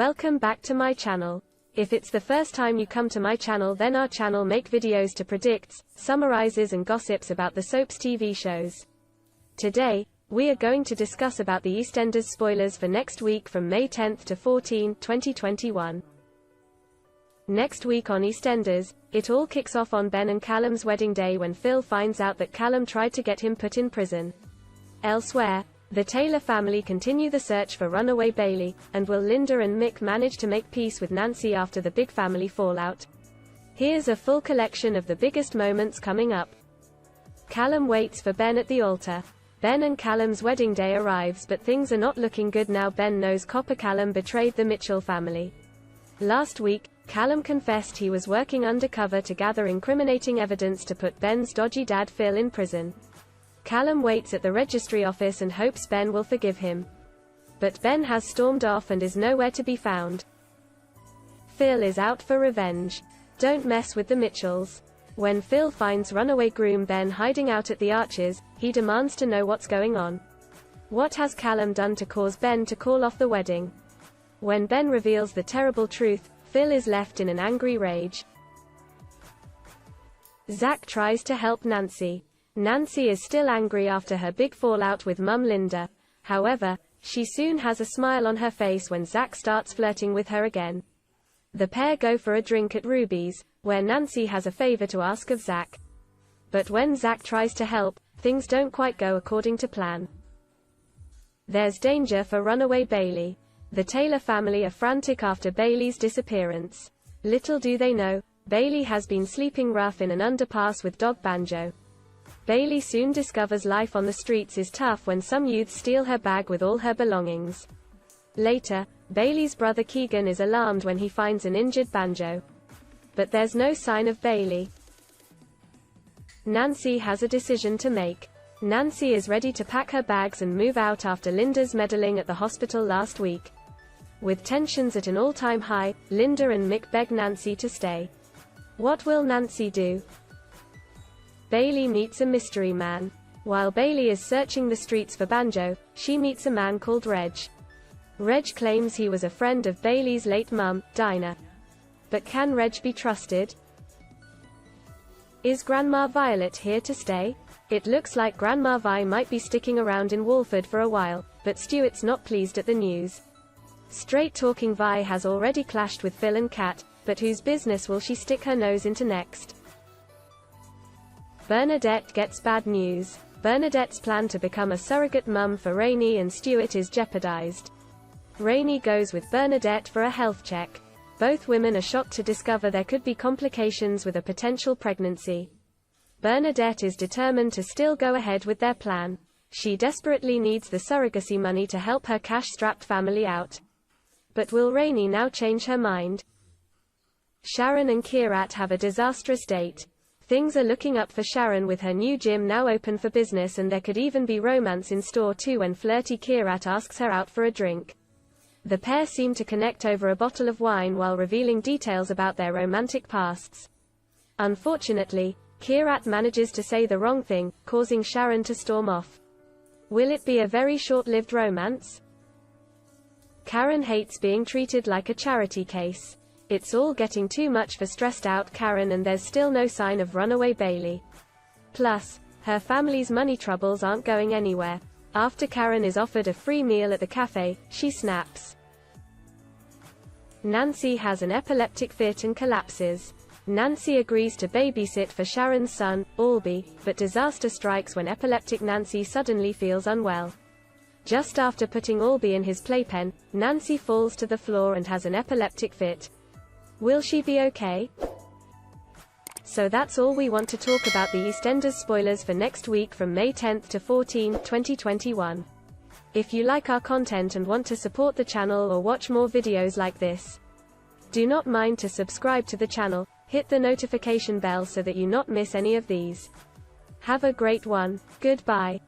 Welcome back to my channel. If it's the first time you come to my channel, then our channel make videos to predicts, summarizes and gossips about the soaps TV shows. Today, we are going to discuss about the EastEnders spoilers for next week from May 10th to 14, 2021. Next week on EastEnders, it all kicks off on Ben and Callum's wedding day when Phil finds out that Callum tried to get him put in prison. Elsewhere, the Taylor family continue the search for runaway Bailey, and will Linda and Mick manage to make peace with Nancy after the big family fallout? Here's a full collection of the biggest moments coming up. Callum waits for Ben at the altar. Ben and Callum's wedding day arrives, but things are not looking good now. Ben knows Copper Callum betrayed the Mitchell family. Last week, Callum confessed he was working undercover to gather incriminating evidence to put Ben's dodgy dad Phil in prison. Callum waits at the registry office and hopes Ben will forgive him. But Ben has stormed off and is nowhere to be found. Phil is out for revenge. Don't mess with the Mitchells. When Phil finds runaway groom Ben hiding out at the Arches, he demands to know what's going on. What has Callum done to cause Ben to call off the wedding? When Ben reveals the terrible truth, Phil is left in an angry rage. Zach tries to help Nancy. Nancy is still angry after her big fallout with Mum Linda. However, she soon has a smile on her face when Zach starts flirting with her again. The pair go for a drink at Ruby's, where Nancy has a favor to ask of Zach. But when Zach tries to help, things don't quite go according to plan. There's danger for runaway Bailey. The Taylor family are frantic after Bailey's disappearance. Little do they know, Bailey has been sleeping rough in an underpass with Dog Banjo. Bailey soon discovers life on the streets is tough when some youths steal her bag with all her belongings. Later, Bailey's brother Keegan is alarmed when he finds an injured Banjo. But there's no sign of Bailey. Nancy has a decision to make. Nancy is ready to pack her bags and move out after Linda's meddling at the hospital last week. With tensions at an all-time high, Linda and Mick beg Nancy to stay. What will Nancy do? Bailey meets a mystery man. While Bailey is searching the streets for Banjo, she meets a man called Reg. Reg claims he was a friend of Bailey's late mum, Dinah. But can Reg be trusted? Is Grandma Violet here to stay? It looks like Grandma Vi might be sticking around in Walford for a while, but Stuart's not pleased at the news. Straight-talking Vi has already clashed with Phil and Kat, but whose business will she stick her nose into next? Bernadette gets bad news. Bernadette's plan to become a surrogate mum for Rainey and Stuart is jeopardized. Rainey goes with Bernadette for a health check. Both women are shocked to discover there could be complications with a potential pregnancy. Bernadette is determined to still go ahead with their plan. She desperately needs the surrogacy money to help her cash-strapped family out. But will Rainey now change her mind? Sharon and Kirat have a disastrous date. Things are looking up for Sharon with her new gym now open for business, and there could even be romance in store too when flirty Kirat asks her out for a drink. The pair seem to connect over a bottle of wine while revealing details about their romantic pasts. Unfortunately, Kirat manages to say the wrong thing, causing Sharon to storm off. Will it be a very short-lived romance? Karen hates being treated like a charity case. It's all getting too much for stressed-out Karen, and there's still no sign of runaway Bailey. Plus, her family's money troubles aren't going anywhere. After Karen is offered a free meal at the cafe, she snaps. Nancy has an epileptic fit and collapses. Nancy agrees to babysit for Sharon's son, Albie, but disaster strikes when epileptic Nancy suddenly feels unwell. Just after putting Albie in his playpen, Nancy falls to the floor and has an epileptic fit. Will she be okay? So that's all we want to talk about the EastEnders spoilers for next week from May 10th to 14, 2021. If you like our content and want to support the channel or watch more videos like this, do not mind to subscribe to the channel, hit the notification bell so that you not miss any of these. Have a great one. Goodbye.